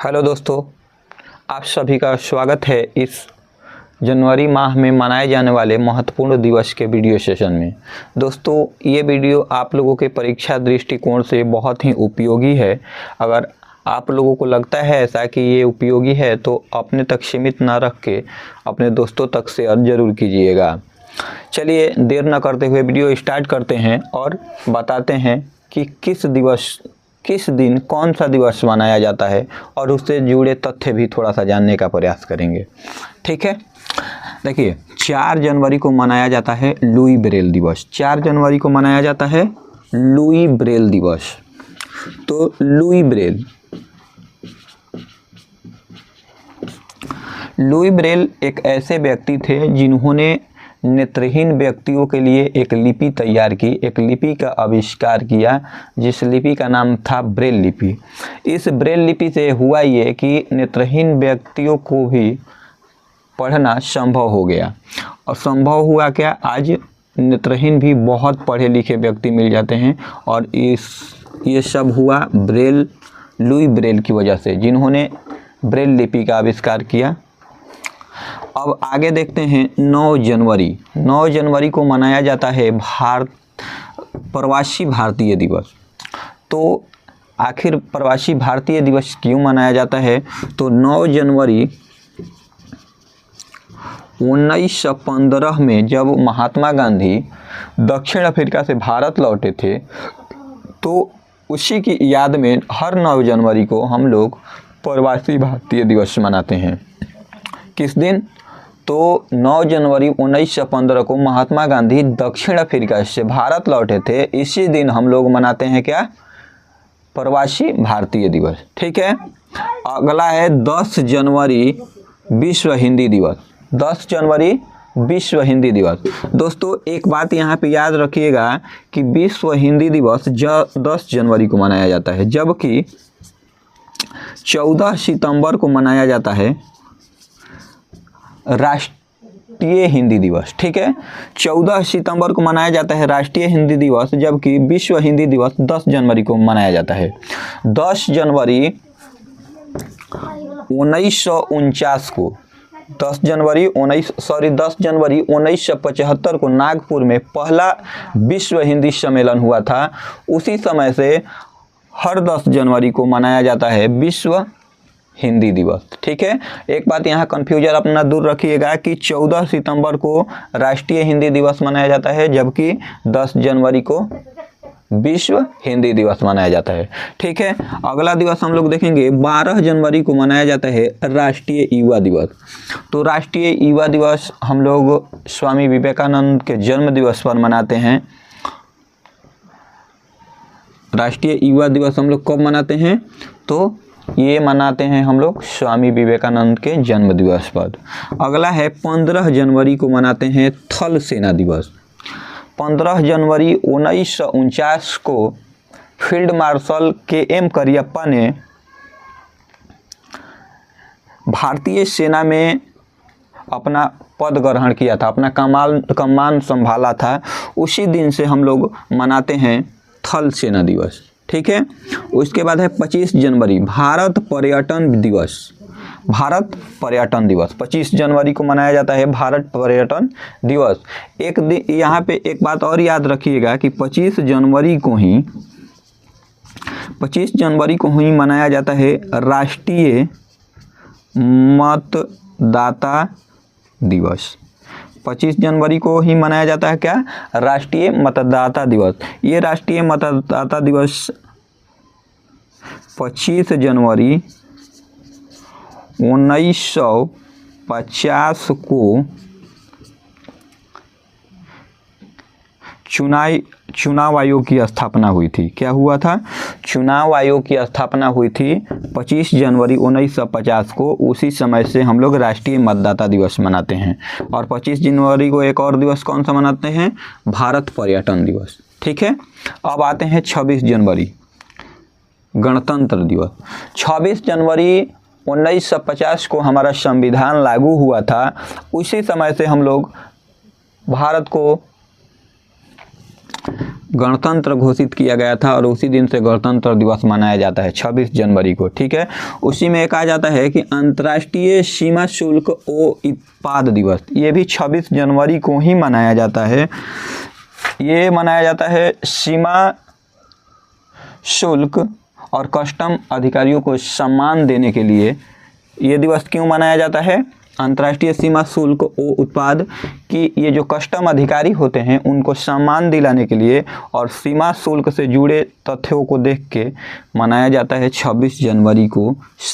Hello दोस्तों, आप सभी का स्वागत है इस जनवरी माह में मनाए जाने वाले महत्वपूर्ण दिवस के वीडियो सेशन में। दोस्तों, ये वीडियो आप लोगों के परीक्षा दृष्टिकोण से बहुत ही उपयोगी है। अगर आप लोगों को लगता है ऐसा कि ये उपयोगी है तो अपने तक सीमित ना रख के अपने दोस्तों तक शेयर ज़रूर कीजिएगा। चलिए देर न करते हुए वीडियो स्टार्ट करते हैं और बताते हैं कि किस दिन कौन सा दिवस मनाया जाता है और उससे जुड़े तथ्य भी थोड़ा सा जानने का प्रयास करेंगे। ठीक है, देखिए 4 जनवरी को मनाया जाता है लुई ब्रेल दिवस। 4 जनवरी को मनाया जाता है लुई ब्रेल दिवस। तो लुई ब्रेल एक ऐसे व्यक्ति थे जिन्होंने नेत्रहीन व्यक्तियों के लिए एक लिपि तैयार की, एक लिपि का आविष्कार किया, जिस लिपि का नाम था ब्रेल लिपि। इस ब्रेल लिपि से हुआ ये कि नेत्रहीन व्यक्तियों को भी पढ़ना संभव हो गया। और संभव हुआ क्या, आज नेत्रहीन भी बहुत पढ़े लिखे व्यक्ति मिल जाते हैं और ये सब हुआ लुई ब्रेल की वजह से, जिन्होंने ब्रेल लिपि का आविष्कार किया। अब आगे देखते हैं 9 जनवरी को मनाया जाता है प्रवासी भारतीय दिवस। तो आखिर प्रवासी भारतीय दिवस क्यों मनाया जाता है? तो 9 जनवरी 1915 में जब महात्मा गांधी दक्षिण अफ्रीका से भारत लौटे थे, तो उसी की याद में हर 9 जनवरी को हम लोग प्रवासी भारतीय दिवस मनाते हैं। किस दिन? तो 9 जनवरी 1915 को महात्मा गांधी दक्षिण अफ्रीका से भारत लौटे थे। इसी दिन हम लोग मनाते हैं क्या? प्रवासी भारतीय दिवस। ठीक है, अगला है 10 जनवरी विश्व हिंदी दिवस। 10 जनवरी विश्व हिंदी दिवस। दोस्तों, एक बात यहाँ पे याद रखिएगा कि विश्व हिंदी दिवस 10 जनवरी को मनाया जाता है, जबकि 14 सितंबर को मनाया जाता है राष्ट्रीय हिंदी दिवस। ठीक है, 14 सितंबर को मनाया जाता है राष्ट्रीय हिंदी दिवस, जबकि विश्व हिंदी दिवस 10 जनवरी को मनाया जाता है। 10 जनवरी 1949 को 10 जनवरी 1975 को नागपुर में पहला विश्व हिंदी सम्मेलन हुआ था। उसी समय से हर 10 जनवरी को मनाया जाता है विश्व हिंदी दिवस। ठीक है, एक बात यहाँ कन्फ्यूजन अपना दूर रखिएगा कि 14 सितंबर को राष्ट्रीय हिंदी दिवस मनाया जाता है, जबकि 10 जनवरी को विश्व हिंदी दिवस मनाया जाता है। ठीक है, अगला दिवस हम लोग देखेंगे 12 जनवरी को मनाया जाता है राष्ट्रीय युवा दिवस। तो राष्ट्रीय युवा दिवस हम लोग स्वामी विवेकानंद के जन्म दिवस पर मनाते हैं। राष्ट्रीय युवा दिवस हम लोग कब मनाते हैं? तो ये मनाते हैं हम लोग स्वामी विवेकानंद के जन्म दिवस पर। अगला है 15 जनवरी को मनाते हैं थल सेना दिवस। 15 जनवरी 1949 को फील्ड मार्शल KM करियप्पा ने भारतीय सेना में अपना पद ग्रहण किया था, अपना कमान संभाला था। उसी दिन से हम लोग मनाते हैं थल सेना दिवस। ठीक है, उसके बाद है 25 जनवरी भारत पर्यटन दिवस। 25 जनवरी को मनाया जाता है भारत पर्यटन दिवस। एक दिन यहाँ पे एक बात और याद रखिएगा कि 25 जनवरी को ही मनाया जाता है राष्ट्रीय मतदाता दिवस। 25 जनवरी को ही मनाया जाता है क्या? राष्ट्रीय मतदाता दिवस। ये राष्ट्रीय मतदाता दिवस 25 जनवरी 1950 को चुनाव आयोग की स्थापना हुई थी। क्या हुआ था? चुनाव आयोग की स्थापना हुई थी 25 जनवरी 1950 को। उसी समय से हम लोग राष्ट्रीय मतदाता दिवस मनाते हैं। और 25 जनवरी को एक और दिवस कौन सा मनाते हैं? भारत पर्यटन दिवस। ठीक है, अब आते हैं 26 जनवरी गणतंत्र दिवस। 26 जनवरी 1950 को हमारा संविधान लागू हुआ था। उसी समय से हम लोग भारत को गणतंत्र घोषित किया गया था और उसी दिन से गणतंत्र दिवस मनाया जाता है 26 जनवरी को। ठीक है, उसी में एक आ जाता है कि अंतर्राष्ट्रीय सीमा शुल्क ओ उत्पाद दिवस, ये भी 26 जनवरी को ही मनाया जाता है। ये मनाया जाता है सीमा शुल्क और कस्टम अधिकारियों को सम्मान देने के लिए। ये दिवस क्यों मनाया जाता है? अंतर्राष्ट्रीय सीमा शुल्क ओ उत्पाद की ये जो कस्टम अधिकारी होते हैं उनको सम्मान दिलाने के लिए और सीमा शुल्क से जुड़े तथ्यों को देख के मनाया जाता है 26 जनवरी को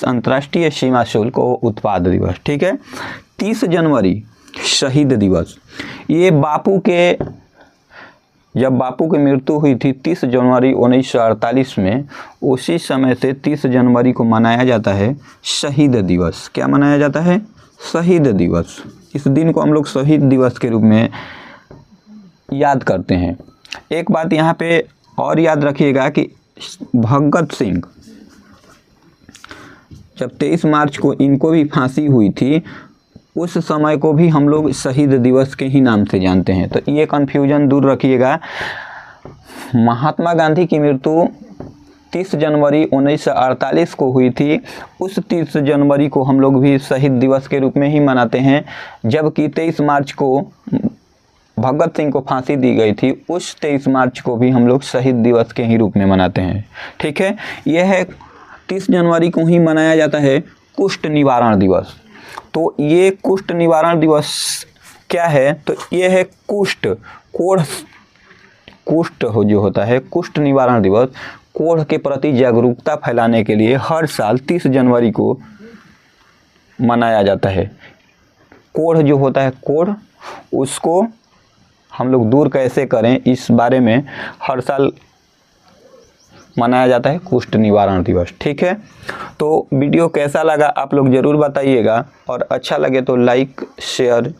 अंतर्राष्ट्रीय सीमा शुल्क ओ उत्पाद दिवस। ठीक है, 30 जनवरी शहीद दिवस। ये जब बापू की मृत्यु हुई थी 30 जनवरी 1948 में, उसी समय से 30 जनवरी को मनाया जाता है शहीद दिवस। क्या मनाया जाता है? शहीद दिवस। इस दिन को हम लोग शहीद दिवस के रूप में याद करते हैं। एक बात यहाँ पे और याद रखिएगा कि भगत सिंह, जब 23 मार्च को इनको भी फांसी हुई थी, उस समय को भी हम लोग शहीद दिवस के ही नाम से जानते हैं। तो ये कन्फ्यूजन दूर रखिएगा। महात्मा गांधी की मृत्यु 30 जनवरी 1948 को हुई थी, उस 30 जनवरी को हम लोग भी शहीद दिवस के रूप में ही मनाते हैं। जबकि 23 मार्च को भगत सिंह को फांसी दी गई थी, उस 23 मार्च को भी हम लोग शहीद दिवस के ही रूप में मनाते हैं। ठीक है, यह है 30 जनवरी को ही मनाया जाता है कुष्ठ निवारण दिवस। तो ये कुष्ठ निवारण दिवस क्या है? तो ये है कुष्ठ जो होता है, कुष्ठ निवारण दिवस कोढ़ के प्रति जागरूकता फैलाने के लिए हर साल 30 जनवरी को मनाया जाता है। कोढ़ जो होता है, कोढ़, उसको हम लोग दूर कैसे करें इस बारे में हर साल मनाया जाता है कुष्ठ निवारण दिवस। ठीक है, तो वीडियो कैसा लगा आप लोग ज़रूर बताइएगा, और अच्छा लगे तो लाइक, शेयर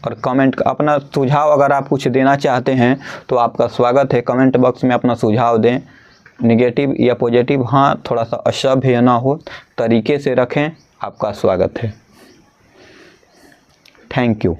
और कमेंट। अपना सुझाव अगर आप कुछ देना चाहते हैं तो आपका स्वागत है, कमेंट बॉक्स में अपना सुझाव दें, नेगेटिव या पॉजिटिव। हाँ, थोड़ा सा असभ्य ना हो, तरीके से रखें। आपका स्वागत है। Thank you.